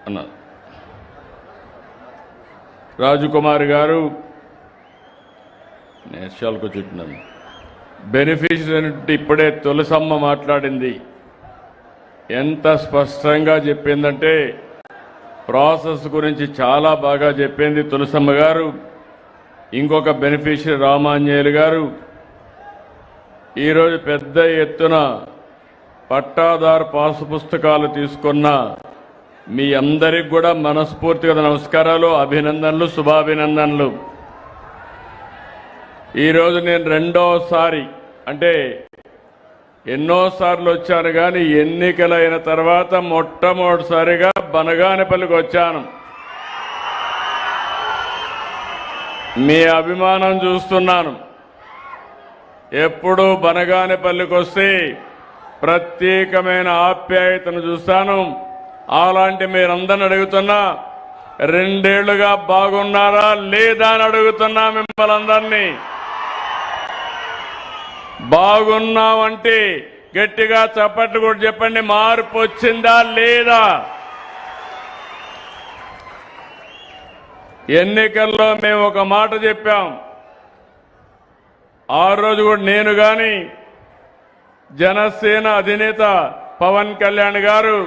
అన్నారు. రాజకుమారి గారు నేషాలకు చుట్టినాను. బెనిఫిషియరీ ఇప్పుడే తులసమ్మ మాట్లాడింది. ఎంత స్పష్టంగా చెప్పిందంటే ప్రాసెస్ గురించి చాలా బాగా చెప్పింది తులసమ్మ గారు. ఇంకొక బెనిఫిషియరీ రామాంజనేయులు గారు ఈరోజు పెద్ద ఎత్తున పట్టాదారు పాసు పుస్తకాలు తీసుకున్న మీ అందరికి కూడా మనస్ఫూర్తిగా నమస్కారాలు, అభినందనలు, శుభాభినందనలు. ఈరోజు నేను రెండోసారి, అంటే ఎన్నోసార్లు వచ్చాను కానీ ఎన్నికలైన తర్వాత మొట్టమొదటిసారిగా బనగానపల్లికి వచ్చాను. మీ అభిమానం చూస్తున్నాను. ఎప్పుడూ బనగానపల్లికి వస్తే ప్రత్యేకమైన ఆప్యాయతను చూస్తాను. అలాంటి మీరందరిని అడుగుతున్నా, 2 ఏళ్లుగా బాగున్నారా లేదా అని అడుగుతున్నా మిమ్మల్ని అందరినీ. బాగున్నామంటే గట్టిగా చప్పట్లు కూడా చెప్పండి. మార్పు వచ్చిందా లేదా? ఎన్నికల్లో మేము ఒక మాట చెప్పాం. ఆ రోజు కూడా నేను గాని జనసేన అధినేత పవన్ కళ్యాణ్ గారు,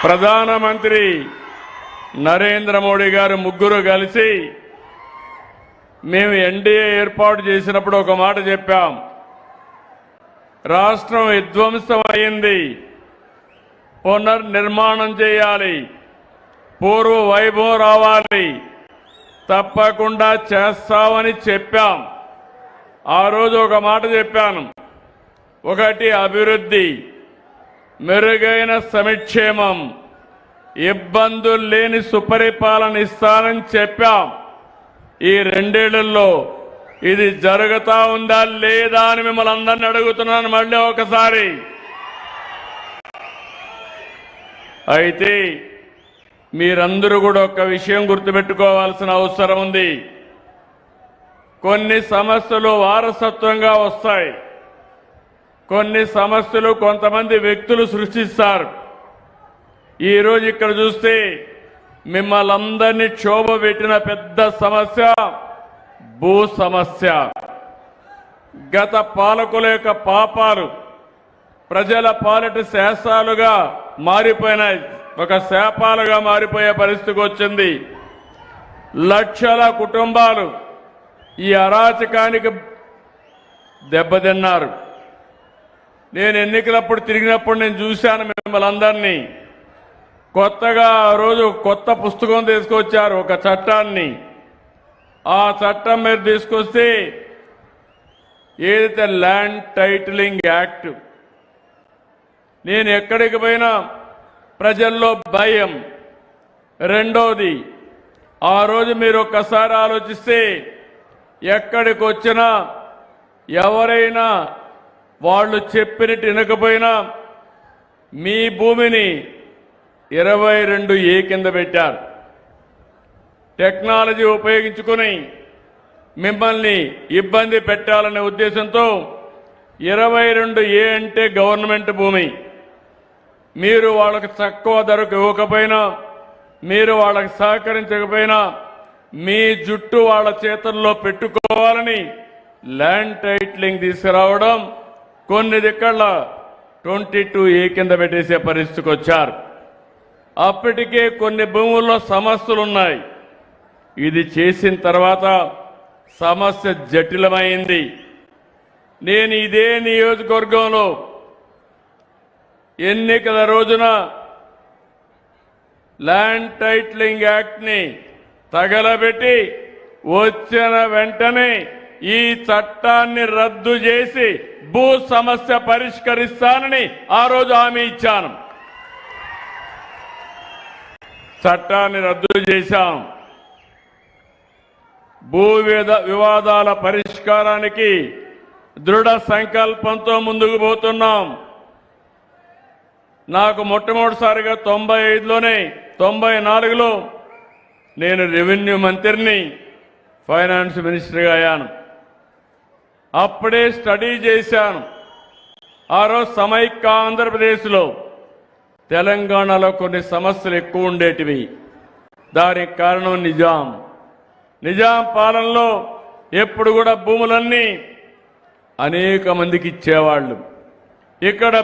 ప్రధానమంత్రి నరేంద్ర మోడీ గారు ముగ్గురు కలిసి మేము ఎన్డీఏ ఏర్పాటు చేసినప్పుడు ఒక మాట చెప్పాం. రాష్ట్రం విధ్వంసం అయింది, పునర్నిర్మాణం చేయాలి, పూర్వ వైభవం రావాలి, తప్పకుండా చేస్తామని చెప్పాం. ఆ రోజు ఒక మాట చెప్పాను. ఒకటి అభివృద్ధి, మెరుగైన సంక్షేమం, ఇబ్బందులు లేని సుపరిపాలన ఇస్తానని చెప్పాం. ఈ 2 ఏళ్లలో ఇది జరుగుతా ఉందా లేదా అని మిమ్మల్ని అందరినీ అడుగుతున్నాను మళ్ళీ ఒకసారి. అయితే మీరందరూ కూడా ఒక విషయం గుర్తుపెట్టుకోవాల్సిన అవసరం ఉంది. కొన్ని సమస్యలు వారసత్వంగా వస్తాయి, కొన్ని సమస్యలు కొంతమంది వ్యక్తులు సృష్టిస్తారు. ఈరోజు ఇక్కడ చూస్తే మిమ్మల్ని అందరినీ క్షోభ పెట్టిన పెద్ద సమస్య భూ సమస్య. గత పాలకుల యొక్క పాపాలు ప్రజల పాలిట శాసాలుగా మారిపోయినాయి, ఒక శాపాలుగా మారిపోయే పరిస్థితికి వచ్చింది. లక్షల కుటుంబాలు ఈ అరాచకానికి దెబ్బతిన్నారు. నేను ఎన్నికలప్పుడు తిరిగినప్పుడు నేను చూశాను మిమ్మల్ని అందరినీ. కొత్తగా ఆ రోజు కొత్త పుస్తకం తీసుకొచ్చారు, ఒక చట్టాన్ని. ఆ చట్టం మీరు తీసుకొస్తే ఏదైతే ల్యాండ్ టైటిలింగ్ యాక్ట్, నేను ఎక్కడికి పోయినా ప్రజల్లో భయం. రెండోది, ఆ రోజు మీరు ఒక్కసారి ఆలోచిస్తే ఎక్కడికి వచ్చినా ఎవరైనా వాళ్ళు చెప్పినట్టు వినకపోయినా మీ భూమిని 22A కింద పెట్టారు. టెక్నాలజీ ఉపయోగించుకుని మిమ్మల్ని ఇబ్బంది పెట్టాలనే ఉద్దేశంతో 22A అంటే గవర్నమెంట్ భూమి. మీరు వాళ్ళకి తక్కువ ధరకు ఇవ్వకపోయినా, మీరు వాళ్ళకి సహకరించకపోయినా మీ జుట్టు వాళ్ళ చేతుల్లో పెట్టుకోవాలని ల్యాండ్ టైటిలింగ్ తీసుకురావడం, కొన్ని దిక్కల 22A కింద పెట్టేసే పరిస్థితికి వచ్చారు. అప్పటికే కొన్ని భూముల్లో సమస్యలున్నాయి. ఇది చేసిన తర్వాత సమస్య జటిలమైంది. నేను ఇదే నియోజకవర్గంలో ఎన్నికల రోజున ల్యాండ్ టైటిలింగ్ యాక్ట్ని తగలబెట్టి వచ్చిన వెంటనే ఈ చట్టాన్ని రద్దు చేసి భూ సమస్య పరిష్కరిస్తానని ఆ రోజు హామీ ఇచ్చాను. చట్టాన్ని రద్దు చేశాం. భూ వివాదాల పరిష్కారానికి దృఢ సంకల్పంతో ముందుకు పోతున్నాం. నాకు మొట్టమొదటిసారిగా 95లోనే 94లో నేను రెవెన్యూ మంత్రిని, ఫైనాన్స్ మినిస్టర్గా అయ్యాను. అప్పుడే స్టడీ చేశాను. ఆ రోజు సమైక్య ఆంధ్రప్రదేశ్లో తెలంగాణలో కొన్ని సమస్యలు ఎక్కువ ఉండేటివి. దానికి కారణం నిజాం పాలనలో ఎప్పుడు కూడా భూములన్నీ అనేక మందికి ఇచ్చేవాళ్ళు. ఇక్కడ